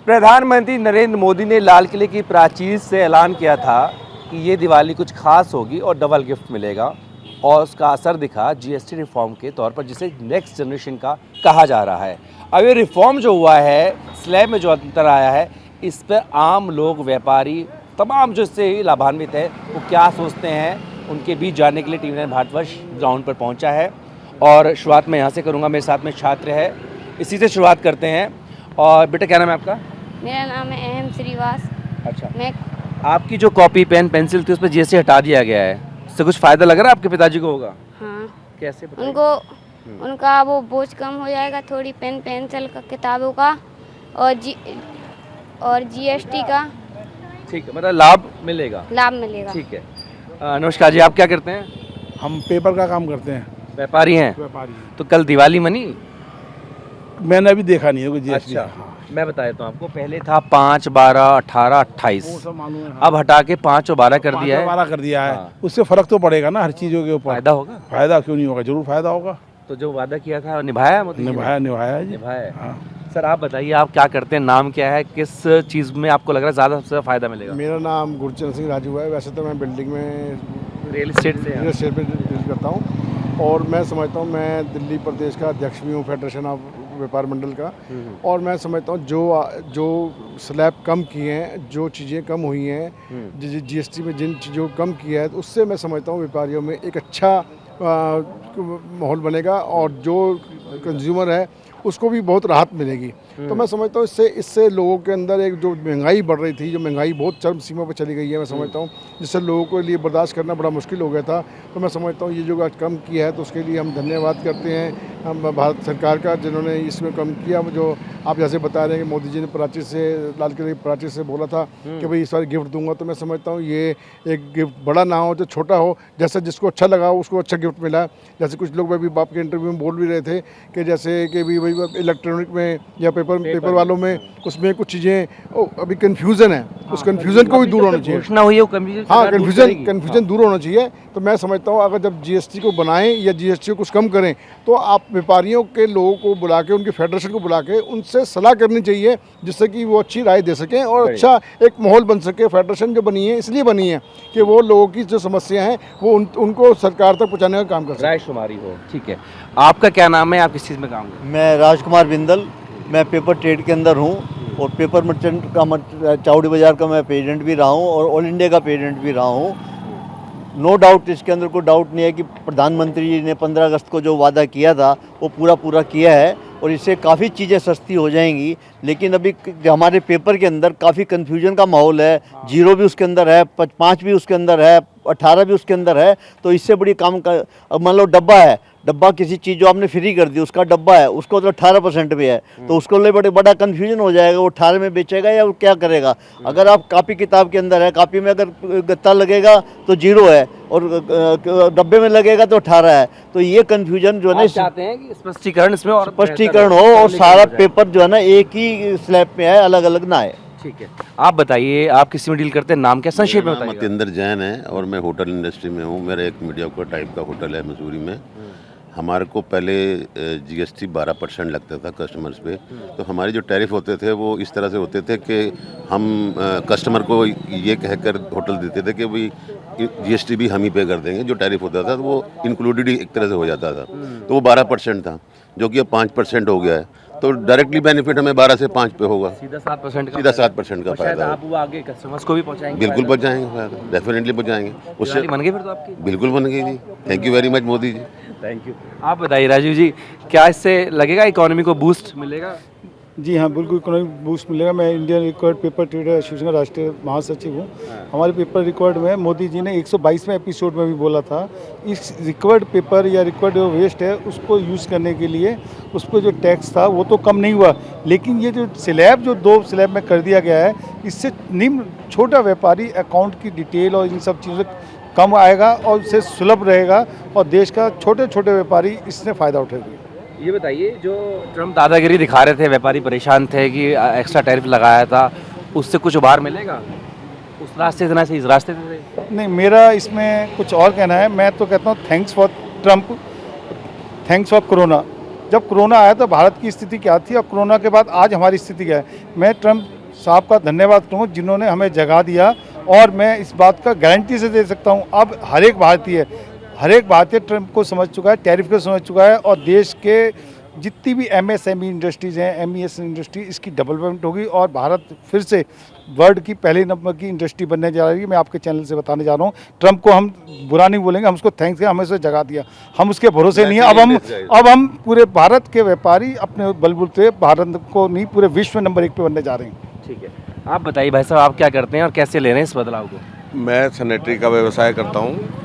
प्रधानमंत्री नरेंद्र मोदी ने लाल किले की प्राचीर से ऐलान किया था कि ये दिवाली कुछ खास होगी और डबल गिफ्ट मिलेगा, और उसका असर दिखा जीएसटी रिफॉर्म के तौर पर, जिसे नेक्स्ट जनरेशन का कहा जा रहा है। अब ये रिफॉर्म जो हुआ है, स्लैब में जो अंतर आया है, इस पर आम लोग, व्यापारी, तमाम जो इससे लाभान्वित है, वो क्या सोचते हैं, उनके बीच जानने के लिए टीवी 9 भारतवर्ष ग्राउंड पर पहुंचा है। और शुरुआत मैं यहाँ से करूँगा, मेरे साथ में छात्र है, इसी से शुरुआत करते हैं। और बेटा क्या नाम है आपका? मेरा नाम है अहम श्रीवास। अच्छा, मैं आपकी जो कॉपी पेन पेंसिल थी उस पर जीएसटी हटा दिया गया है, इससे कुछ फ़ायदा लग रहा है आपके पिताजी को? होगा। हाँ, कैसे बताइए? उनको उनका वो बोझ कम हो जाएगा, थोड़ी पेन पेंसिल का, किताबों का और जीएसटी का ठीक है, मतलब लाभ मिलेगा। लाभ मिलेगा। ठीक है। नमस्कार जी, आप क्या करते हैं? हम पेपर का काम करते हैं। व्यापारी हैं? व्यापारी। तो कल दिवाली मनी? मैंने अभी देखा नहीं है कोई जीएसटी। अच्छा, मैं बता देता हूँ आपको। पहले था 5, 12, 18, 28, वो सब मालूम है। अब हटा के 5 और 12 कर दिया है। 12 कर दिया है। हाँ। उससे फर्क तो पड़ेगा ना हर चीज़ों के ऊपर। फायदा होगा? फायदा क्यों नहीं होगा, जरूर फायदा होगा। तो जो वादा किया था निभाया मोदी जी ने? निभाया जी। निभाया है। हाँ। सर आप बताइए, आप क्या करते हैं, नाम क्या है, किस चीज़ में आपको लग रहा है ज़्यादा सबसे ज़्यादा फायदा मिलेगा? मेरा नाम गुरचरण सिंह राजू है। वैसे तो मैं बिल्डिंग में रियल एस्टेट से रियल एस्टेट पे डील करता हूँ, और मैं समझता हूँ मैं दिल्ली प्रदेश का अध्यक्ष भी हूँ फेडरेशन ऑफ व्यापार मंडल का। और मैं समझता हूँ जो स्लैब कम किए हैं, जो चीज़ें कम हुई हैं, जीएसटी में जिन चीज़ों को कम किया है, तो उससे मैं समझता हूँ व्यापारियों में एक अच्छा माहौल बनेगा, और जो कंज्यूमर है उसको भी बहुत राहत मिलेगी। तो मैं समझता हूँ इससे लोगों के अंदर एक जो महंगाई बढ़ रही थी, जो महंगाई बहुत चरम सीमा पर चली गई है, मैं समझता हूँ जिससे लोगों के लिए बर्दाश्त करना बड़ा मुश्किल हो गया था। तो मैं समझता हूँ ये जो आज कम किया है, तो उसके लिए हम धन्यवाद करते हैं हम भारत सरकार का, जिन्होंने इसमें कम किया। जो आप जैसे बता रहे हैं कि मोदी जी ने प्राचीर से, लाल किले की प्राचीर से बोला था कि भाई इस बार गिफ्ट दूंगा, तो मैं समझता हूँ ये एक गिफ्ट बड़ा ना हो तो छोटा हो, जैसे जिसको अच्छा लगा उसको अच्छा गिफ्ट मिला। जैसे कुछ लोग भी बाप के इंटरव्यू में बोल भी रहे थे कि जैसे कि भी भाई इलेक्ट्रॉनिक में या पेपर वालों में उसमें कुछ चीज़ें अभी कन्फ्यूज़न है, उस कन्फ्यूज़न को भी दूर होना चाहिए। घोषणा हुई है वो कन्फ्यूजन? हाँ, कन्फ्यूजन दूर होना चाहिए। तो मैं समझता हूँ अगर जब जीएसटी को बनाएं या जीएसटी को कुछ कम करें, तो आप व्यापारियों के लोगों को बुला के, उनके फेडरेशन को बुला के उनसे सलाह करनी चाहिए, जिससे कि वो अच्छी राय दे सकें और अच्छा एक माहौल बन सके। फेडरेशन जो बनी है इसलिए बनी है कि वो लोगों की जो समस्या हैं वो उनको सरकार तक पहुँचाने का काम कर सके, रायशुमारी हो। ठीक है, आपका क्या नाम है, आप किस चीज़ में काम करते हैं? मैं राजकुमार बिंदल, मैं पेपर ट्रेड के अंदर हूँ, और पेपर मर्चेंट का चावड़ी बाज़ार का मैं प्रेसिडेंट भी रहा हूँ और ऑल इंडिया का प्रेसिडेंट भी रहा हूँ। नो डाउट, इसके अंदर कोई डाउट नहीं है कि प्रधानमंत्री जी ने 15 अगस्त को जो वादा किया था वो पूरा किया है, और इससे काफ़ी चीज़ें सस्ती हो जाएंगी। लेकिन अभी हमारे पेपर के अंदर काफ़ी कन्फ्यूजन का माहौल है। 0 भी उसके अंदर है, 5 भी उसके अंदर है, 18 भी उसके अंदर है। तो इससे बड़ी काम का, अब मान लो डब्बा किसी चीज़ जो आपने फ्री कर दी, उसका डब्बा है, उसको तो 18% पे है, तो उसको लिए बड़ा कन्फ्यूजन हो जाएगा, वो 18 में बेचेगा या वो क्या करेगा। अगर आप कापी किताब के अंदर है, कापी में अगर गत्ता लगेगा तो 0 है, और डब्बे में लगेगा तो 18 है। तो ये कन्फ्यूजन जो है ना, चाहते हैं कि स्पष्टीकरण इसमें और स्पष्टीकरण हो और सारा पेपर जो है ना एक ही स्लैब पे है, अलग अलग ना है। ठीक है, आप बताइए, आप किसी में डील करते हैं, नाम क्या, संक्षेप में बताइए। मतिंदर जैन है और मैं होटल इंडस्ट्री में हूँ। मेरा एक मीडियोकर टाइप का होटल है मसूरी में। हमारे को पहले जीएसटी 12% लगता था कस्टमर्स पे। तो हमारे जो टैरिफ होते थे वो इस तरह से होते थे कि हम कस्टमर को ये कहकर होटल देते थे कि भाई जीएसटी भी हम ही पे कर देंगे। जो टैरिफ होता था वो इंक्लूडेड ही एक तरह से हो जाता था। तो वो 12% था, जो कि अब 5% हो गया है। तो डायरेक्टली बेनिफिट हमें 12 से 5 पे होगा, सीधा 7% का, सीधा 7% का फायदा। आप वो आगे कस्टमर्स को भी पहुंचाएंगे? बिल्कुल पहुँचाएंगे, डेफिनेटली पहुँचाएंगे। उससे बन गई फिर तो आपकी? बिल्कुल बन गई जी। Thank you very much Modi ji. Thank you. आप बताइए राजीव जी, क्या इससे लगेगा इकोनॉमी को बूस्ट मिलेगा? जी हाँ, बिल्कुल इकोनॉमिक बूस्ट मिलेगा। मैं Indian record paper trader association का राष्ट्रीय महासचिव हूँ। हमारे पेपर रिकॉर्ड में मोदी जी ने 122वें एपिसोड में भी बोला था, इस रिकवर्ड पेपर या रिकवर्ड जो वेस्ट है उसको यूज़ करने के लिए उस पर जो टैक्स था वो तो कम नहीं हुआ, लेकिन ये जो स्लैब जो 2 स्लैब में कर दिया गया है, इससे निम्न छोटा व्यापारी अकाउंट की डिटेल और इन सब चीज़ों कम आएगा और उससे सुलभ रहेगा, और देश का छोटे छोटे व्यापारी इससे फ़ायदा उठाएंगे। ये बताइए, जो ट्रम्प दादागिरी दिखा रहे थे, व्यापारी परेशान थे कि एक्स्ट्रा टैरिफ लगाया था, उससे कुछ उबार मिलेगा? उस रास्ते से ना सही, इस रास्ते से? नहीं, मेरा इसमें कुछ और कहना है। मैं तो कहता हूँ thanks for Trump, thanks for corona. जब कोरोना आया तो भारत की स्थिति क्या थी और कोरोना के बाद आज हमारी स्थिति क्या है। मैं ट्रम्प साहब का धन्यवाद करूँ जिन्होंने हमें जगा दिया, और मैं इस बात का गारंटी से दे सकता हूँ अब हर एक भारतीय ट्रम्प को समझ चुका है, टैरिफ को समझ चुका है, और देश के जितनी भी MSME इंडस्ट्रीज़ हैं, MES इंडस्ट्री, इसकी डेवलपमेंट होगी और भारत फिर से वर्ल्ड की पहले नंबर की इंडस्ट्री बनने जा रही है। मैं आपके चैनल से बताने जा रहा हूँ। ट्रम्प को हम बुरा नहीं बोलेंगे, हम उसको थैंक्स करें, हमें उसे जगा दिया, हम उसके भरोसे नहीं है। अब हम पूरे भारत के व्यापारी अपने बलबूते भारत को नहीं पूरे विश्व में नंबर 1 पे बनने जा रहे हैं। ठीक है, आप बताइए भाई साहब, आप क्या करते हैं और कैसे ले रहे हैं इस बदलाव को? मैं सैनिटरी का व्यवसाय करता हूँ।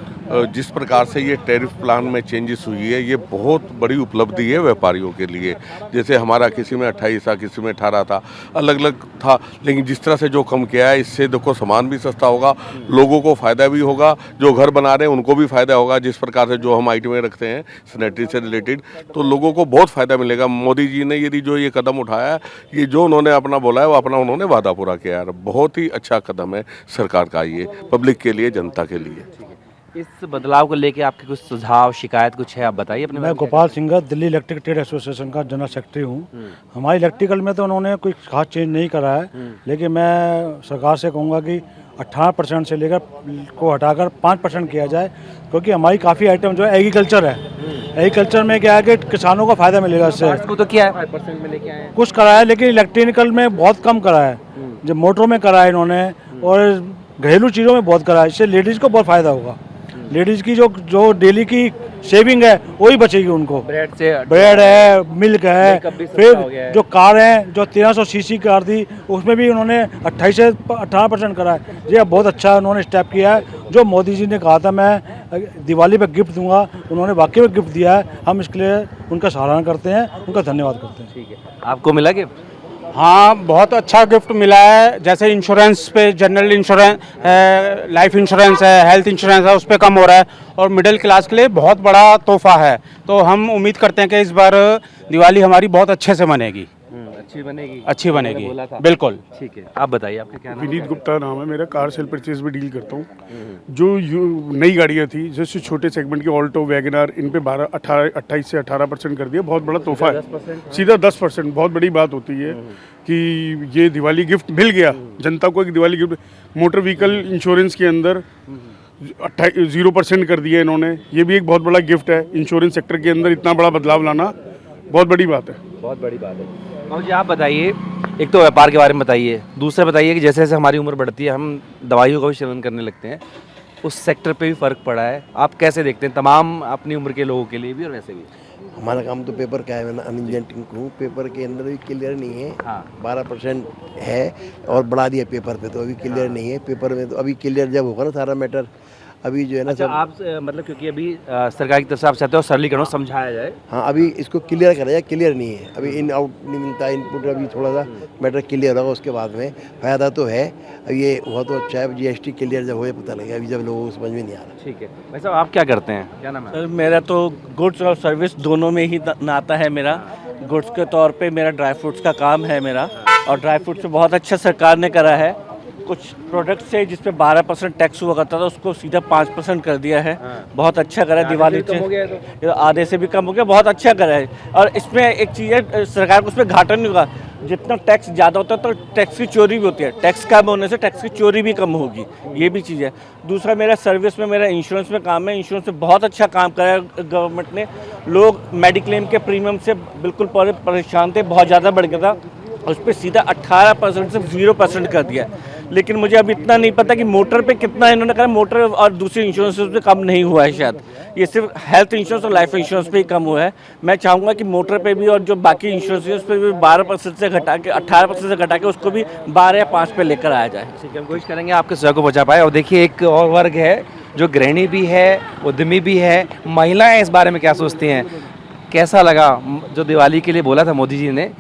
जिस प्रकार से ये टैरिफ प्लान में चेंजेस हुई है, ये बहुत बड़ी उपलब्धि है व्यापारियों के लिए। जैसे हमारा किसी में 28 था, किसी में 18 था, अलग अलग था, लेकिन जिस तरह से जो कम किया है, इससे देखो सामान भी सस्ता होगा, लोगों को फ़ायदा भी होगा, जो घर बना रहे हैं उनको भी फ़ायदा होगा। जिस प्रकार से जो हम आइटमें रखते हैं सैनिटरी से रिलेटेड, तो लोगों को बहुत फ़ायदा मिलेगा। मोदी जी ने यदि जो ये कदम उठाया है, ये जो उन्होंने अपना बोला है वो अपना उन्होंने वादा पूरा किया है। बहुत ही अच्छा कदम है सरकार का ये, पब्लिक के लिए, जनता के लिए। इस बदलाव को लेके आपके कुछ सुझाव, शिकायत कुछ है, आप बताइए अपने। मैं Gopal Singhar, Delhi electric trade association का जनरल सेक्रेटरी हूँ। हमारी इलेक्ट्रिकल में तो उन्होंने कोई खास चेंज नहीं करा है, लेकिन मैं सरकार से कहूँगा कि 18% से लेकर को हटाकर 5% किया जाए, क्योंकि हमारी काफ़ी आइटम जो है एग्रीकल्चर है। एग्रीकल्चर में क्या है कि किसानों को फ़ायदा मिलेगा इससे। तो क्या है 5% में लेके आए हैं? कुछ करा है, लेकिन इलेक्ट्रिकल में बहुत कम करा है। जो मोटरों में करा है इन्होंने, और घरेलू चीज़ों में बहुत करा है। इससे लेडीज़ को बहुत फ़ायदा होगा। लेडीज़ की जो डेली की सेविंग है वही बचेगी उनको। ब्रेड है, मिल्क है, फिर जो कार है, जो 1300 सीसी कार थी, उसमें भी उन्होंने 28 से 18% करा है। ये बहुत अच्छा उन्होंने स्टेप किया है। जो मोदी जी ने कहा था मैं दिवाली पे गिफ्ट दूंगा, उन्होंने वाकई में गिफ्ट दिया है। हम इसके लिए उनका सराहना करते हैं, उनका धन्यवाद करते हैं। ठीक है, आपको मिला गिफ्ट? हाँ, बहुत अच्छा गिफ्ट मिला है। जैसे इंश्योरेंस पे, जनरल इंश्योरेंस है, लाइफ इंश्योरेंस है, हेल्थ इंश्योरेंस है, उस पर कम हो रहा है, और मिडिल क्लास के लिए बहुत बड़ा तोहफा है। तो हम उम्मीद करते हैं कि इस बार दिवाली हमारी बहुत अच्छे से मनेगी। अच्छी बनेगी बिल्कुल। ठीक है, आप बताइए, आपका क्या नाम है? विनीत गुप्ता नाम है मेरा। कार सेल परचेज में डील करता हूँ। जो नई गाड़ियाँ थी, जैसे छोटे सेगमेंट की ऑल्टो, वैगनर, इन पे 28 से 18% कर दिया। बहुत बड़ा तोहफा है, सीधा 10%। बहुत बड़ी बात होती है कि ये दिवाली गिफ्ट मिल गया जनता को। एक Diwali gift motor vehicle insurance के अंदर 0% कर दिया इन्होंने। ये भी एक बहुत बड़ा गिफ्ट है। इंश्योरेंस सेक्टर के अंदर इतना बड़ा बदलाव लाना बहुत बड़ी बात है। बहुत बड़ी बात है। और जी आप बताइए, एक तो व्यापार के बारे में बताइए, दूसरा बताइए कि जैसे जैसे हमारी उम्र बढ़ती है, हम दवाइयों का भी सेवन करने लगते हैं, उस सेक्टर पे भी फ़र्क पड़ा है। आप कैसे देखते हैं, तमाम अपनी उम्र के लोगों के लिए भी और वैसे भी? हमारा काम तो पेपर का है। मैं अनइंजेंटिंग हूँ। पेपर के अंदर भी क्लियर नहीं है। हाँ। 12% है और बढ़ा दिया पेपर पे, तो अभी क्लियर नहीं है। पेपर में तो अभी क्लियर जब होगा ना सारा मैटर, अभी जो है ना। अच्छा, आप मतलब क्योंकि अभी सरकार की तरफ से आप चाहते हो सरलीकरण समझाया जाए। हाँ, अभी इसको क्लियर करा जाए। क्लियर नहीं है अभी, इन आउट नहीं मिलता, इनपुट अभी थोड़ा सा मैटर क्लियर होगा, उसके बाद में फ़ायदा तो है। अब ये हुआ तो अच्छा है। GST क्लियर जब हो पता लगेगा, अभी जब लोगों को समझ में नहीं आ रहा। ठीक है भाई साहब, आप क्या करते हैं, क्या नाम है? सर मेरा तो गुड्स और सर्विस दोनों में ही नाता है मेरा। गुड्स के तौर पे मेरा ड्राई फ्रूट्स का काम है मेरा, और ड्राई फ्रूट्स पे बहुत अच्छा सरकार ने करा है। कुछ प्रोडक्ट से जिस पे 12% टैक्स हुआ करता था, उसको सीधा 5% कर दिया है। बहुत अच्छा करा है। दिवाली से आधे से भी कम हो गया, बहुत अच्छा करा है। और इसमें एक चीज़ है, सरकार को उसमें घाटा नहीं होगा। जितना टैक्स ज़्यादा होता है तो टैक्स की चोरी भी होती है, टैक्स कम होने से टैक्स की चोरी भी कम होगी, ये भी चीज़ है। दूसरा, मेरा सर्विस में, मेरा इंश्योरेंस में काम है। इंश्योरेंस में बहुत अच्छा काम करा है गवर्नमेंट ने। लोग मेडिक्लेम के प्रीमियम से बिल्कुल परेशान थे, बहुत ज़्यादा बढ़ गया था, उस पर सीधा 18% से 0% कर दिया। लेकिन मुझे अब इतना नहीं पता कि मोटर पे कितना इन्होंने कहा। मोटर और दूसरे इंश्योरेंस पे कम नहीं हुआ है शायद, ये सिर्फ हेल्थ इंश्योरेंस और लाइफ इंश्योरेंस पे ही कम हुआ है। मैं चाहूँगा कि मोटर पे भी और जो बाकी इंश्योरेंस है उस पर भी 12% से घटा के 18% से घटा के उसको भी 12 या 5 पे लेकर आया जाए। ठीक है, हम कोशिश करेंगे आपके सुझाव को पहुँचा पाए। और देखिए, एक और वर्ग है जो गृहिणी भी है, उद्यमी भी है, महिलाएँ इस बारे में क्या सोचती हैं, कैसा लगा जो दिवाली के लिए बोला था मोदी जी ने,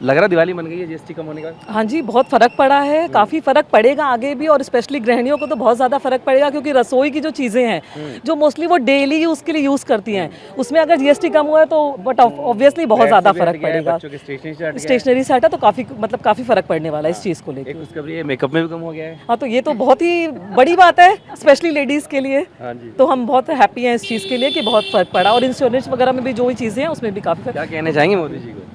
लग रहा दिवाली बन गई है जीएसटी कम होने का? हाँ जी, बहुत फ़र्क पड़ा है, काफ़ी फ़र्क पड़ेगा आगे भी, और स्पेशली गृहिणियों को तो बहुत ज़्यादा फ़र्क पड़ेगा, क्योंकि रसोई की जो चीज़ें हैं जो मोस्टली वो डेली यूज़ के लिए यूज़ करती हैं, उसमें अगर जीएसटी कम हुआ है तो बट ऑब्वियसली बहुत ज़्यादा फ़र्क पड़ेगा। स्टेशनरी सेट है तो काफ़ी फ़र्क पड़ने वाला है इस चीज़ को लेकर। एक खुशखबरी है, मेकअप में भी कम हो गया है। हाँ, तो ये तो बहुत ही बड़ी बात है, स्पेशली लेडीज़ के लिए। हाँ जी। तो हम बहुत हैप्पी हैं इस चीज़ के लिए कि बहुत फ़र्क पड़ा, और इंश्योरेंस वगैरह में भी जो भी चीज़ें हैं उसमें भी काफ़ी फ़र्क। क्या कहना चाहेंगे मोदी जी को?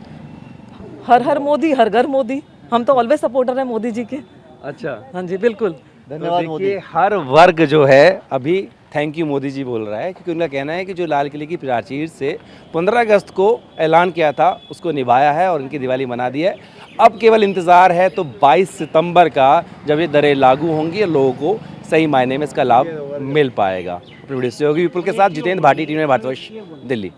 हर हर मोदी, हर घर मोदी। हम तो ऑलवेज सपोर्टर हैं मोदी जी के। अच्छा, हाँ जी, बिल्कुल। धन्यवाद तो मोदी। देखिए, हर वर्ग जो है अभी थैंक यू मोदी जी बोल रहा है, क्योंकि उनका कहना है कि जो लाल किले की प्राचीर से 15 अगस्त को ऐलान किया था उसको निभाया है और उनकी दिवाली मना दी है। अब केवल इंतज़ार है तो 22 सितंबर का, जब ये दरें लागू होंगी और लोगों को सही मायने में इसका लाभ मिल पाएगा। अपने वीडियो सहयोगी विपुल के साथ जितेंद्र भाटी, टीम भारतवर्ष, दिल्ली।